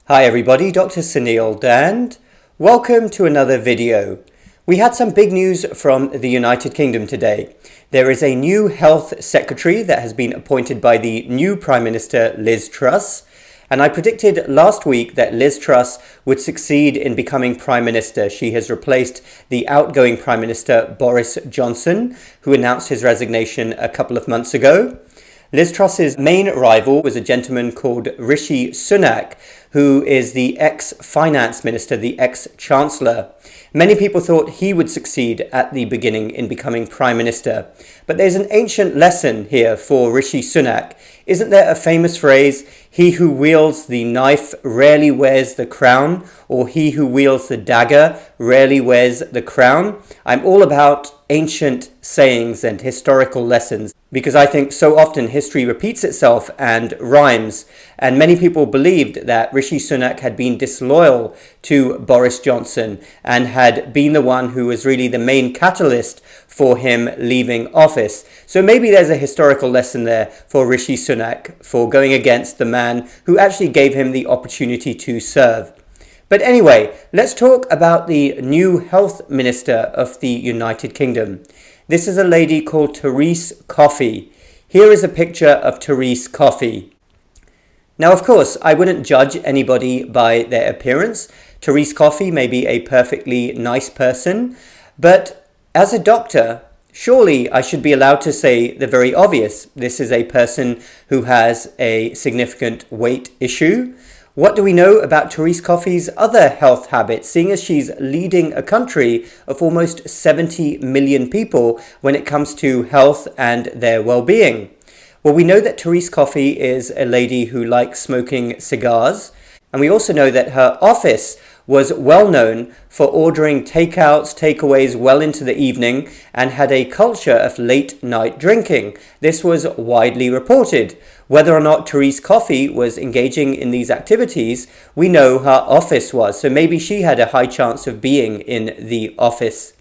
Hi everybody, Dr. Suneel Dhand. Welcome to another video. We had some big news from the United Kingdom today. There is a new health secretary that has been appointed by the new Prime Minister Liz Truss. And I predicted last week that Liz Truss would succeed in becoming Prime Minister. She has replaced the outgoing Prime Minister Boris Johnson, who announced his resignation a couple of months ago. Liz Truss's main rival was a gentleman called Rishi Sunak, who is the ex-finance minister, the ex-chancellor. Many people thought he would succeed at the beginning in becoming prime minister. But there's an ancient lesson here for Rishi Sunak. Isn't there a famous phrase, "He who wields the knife rarely wears the crown," or "He who wields the dagger rarely wears the crown"? I'm all about ancient sayings and historical lessons because I think so often history repeats itself and rhymes. And many people believed that Rishi Sunak had been disloyal to Boris Johnson and had been the one who was really the main catalyst for him leaving office. So maybe there's a historical lesson there for Rishi Sunak for going against the man who actually gave him the opportunity to serve. But anyway, let's talk about the new health minister of the United Kingdom. This is a lady called Therese Coffey. Here is a picture of Therese Coffey. Now, of course, I wouldn't judge anybody by their appearance. Therese Coffey may be a perfectly nice person, but as a doctor, surely I should be allowed to say the very obvious. This is a person who has a significant weight issue. What do we know about Therese Coffey's other health habits, seeing as she's leading a country of almost 70 million people when it comes to health and their well-being? Well, we know that Therese Coffey is a lady who likes smoking cigars, and we also know that her office was well known for ordering takeouts, takeaways well into the evening, and had a culture of late night drinking. This was widely reported. Whether or not Therese Coffey was engaging in these activities, we know her office was. So maybe she had a high chance of being in the office.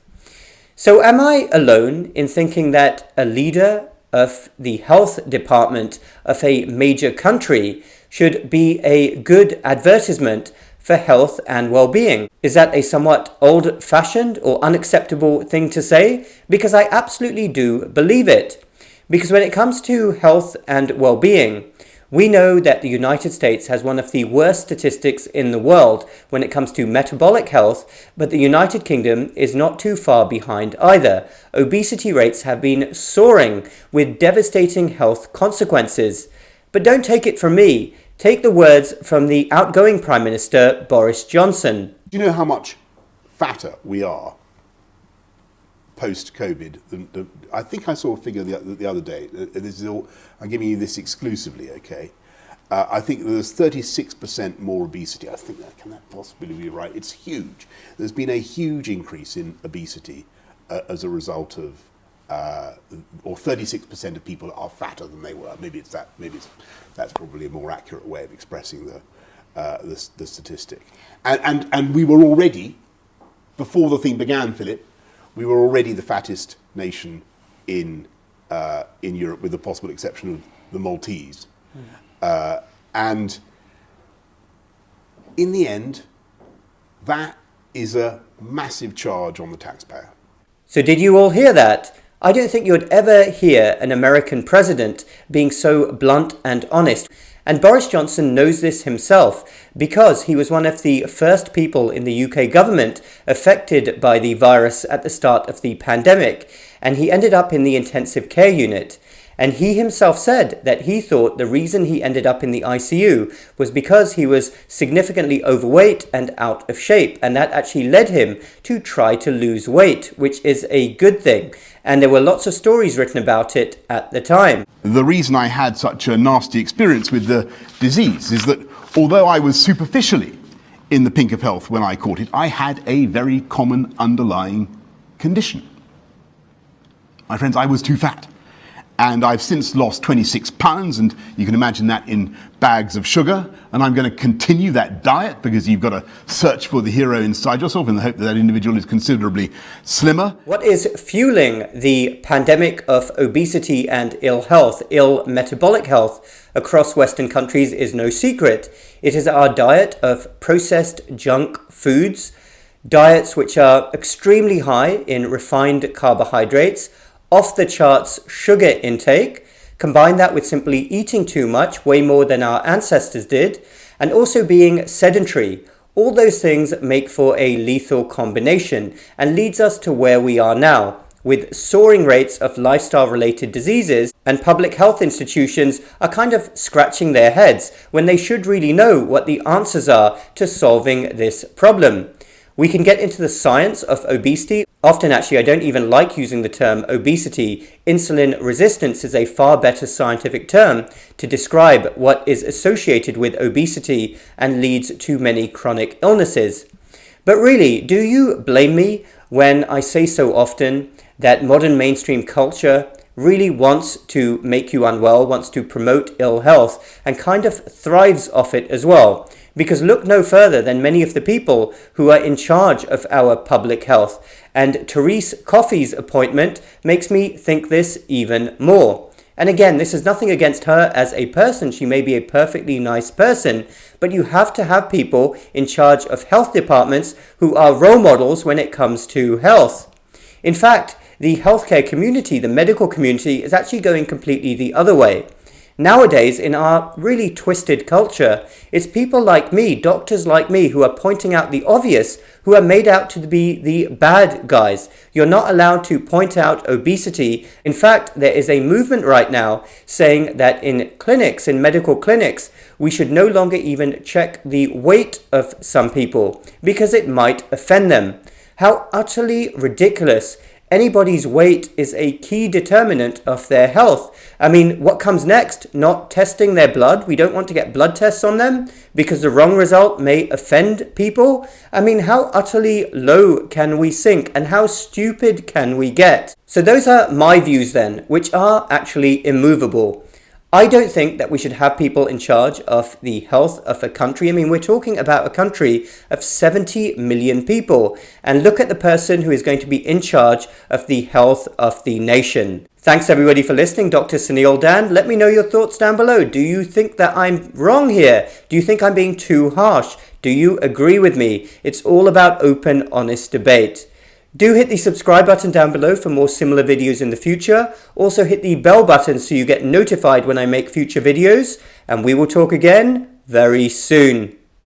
So am I alone in thinking that a leader of the health department of a major country should be a good advertisement for health and well-being? Is that a somewhat old-fashioned or unacceptable thing to say? Because I absolutely do believe it. Because when it comes to health and well-being, we know that the United States has one of the worst statistics in the world when it comes to metabolic health, but the United Kingdom is not too far behind either. Obesity rates have been soaring with devastating health consequences. But don't take it from me. Take the words from the outgoing Prime Minister, Boris Johnson. Do you know how much fatter we are post-COVID? I think I saw a figure the other day. I'm giving you this exclusively, okay? I think there's 36% more obesity. I think can that possibly be right? It's huge. There's been a huge increase in obesity as a result of or 36% of people are fatter than they were. Maybe that's probably a more accurate way of expressing the statistic. And we were already, before the thing began, Philip, we were already the fattest nation in Europe, with the possible exception of the Maltese. And in the end, that is a massive charge on the taxpayer. So did you all hear that? I don't think you'd ever hear an American president being so blunt and honest. And Boris Johnson knows this himself because he was one of the first people in the UK government affected by the virus at the start of the pandemic. And he ended up in the intensive care unit. And he himself said that he thought the reason he ended up in the ICU was because he was significantly overweight and out of shape. And that actually led him to try to lose weight, which is a good thing. And there were lots of stories written about it at the time. The reason I had such a nasty experience with the disease is that although I was superficially in the pink of health when I caught it, I had a very common underlying condition. My friends, I was too fat. and I've since lost 26 pounds, and you can imagine that in bags of sugar, and I'm going to continue that diet because you've got to search for the hero inside yourself in the hope that that individual is considerably slimmer. What is fueling the pandemic of obesity and ill health, ill metabolic health across Western countries is no secret. It is our diet of processed junk foods, diets which are extremely high in refined carbohydrates, off the charts sugar intake, combine that with simply eating too much, way more than our ancestors did, and also being sedentary. All those things make for a lethal combination and leads us to where we are now, with soaring rates of lifestyle-related diseases, and public health institutions are kind of scratching their heads when they should really know what the answers are to solving this problem. We can get into the science of obesity. Often, actually, I don't even like using the term obesity. Insulin resistance is a far better scientific term to describe what is associated with obesity and leads to many chronic illnesses. But really, do you blame me when I say so often that modern mainstream culture really wants to make you unwell, wants to promote ill health, and kind of thrives off it as well? Because look no further than many of the people who are in charge of our public health. And Therese Coffey's appointment makes me think this even more. And again, this is nothing against her as a person. She may be a perfectly nice person, but you have to have people in charge of health departments who are role models when it comes to health. In fact, the healthcare community, the medical community, is actually going completely the other way. Nowadays, in our really twisted culture, it's people like me, doctors like me, who are pointing out the obvious, who are made out to be the bad guys. You're not allowed to point out obesity. In fact, there is a movement right now saying that in clinics, in medical clinics, we should no longer even check the weight of some people because it might offend them. How utterly ridiculous. Anybody's weight is a key determinant of their health. I mean, what comes next? Not testing their blood? We don't want to get blood tests on them because the wrong result may offend people? I mean, how utterly low can we sink and how stupid can we get? So those are my views then, which are actually immovable. I don't think that we should have people in charge of the health of a country. I mean, we're talking about a country of 70 million people. And look at the person who is going to be in charge of the health of the nation. Thanks everybody for listening. Dr. Suneel Dhand. Let me know your thoughts down below. Do you think that I'm wrong here? Do you think I'm being too harsh? Do you agree with me? It's all about open, honest debate. Do hit the subscribe button down below for more similar videos in the future. Also hit the bell button so you get notified when I make future videos. And we will talk again very soon.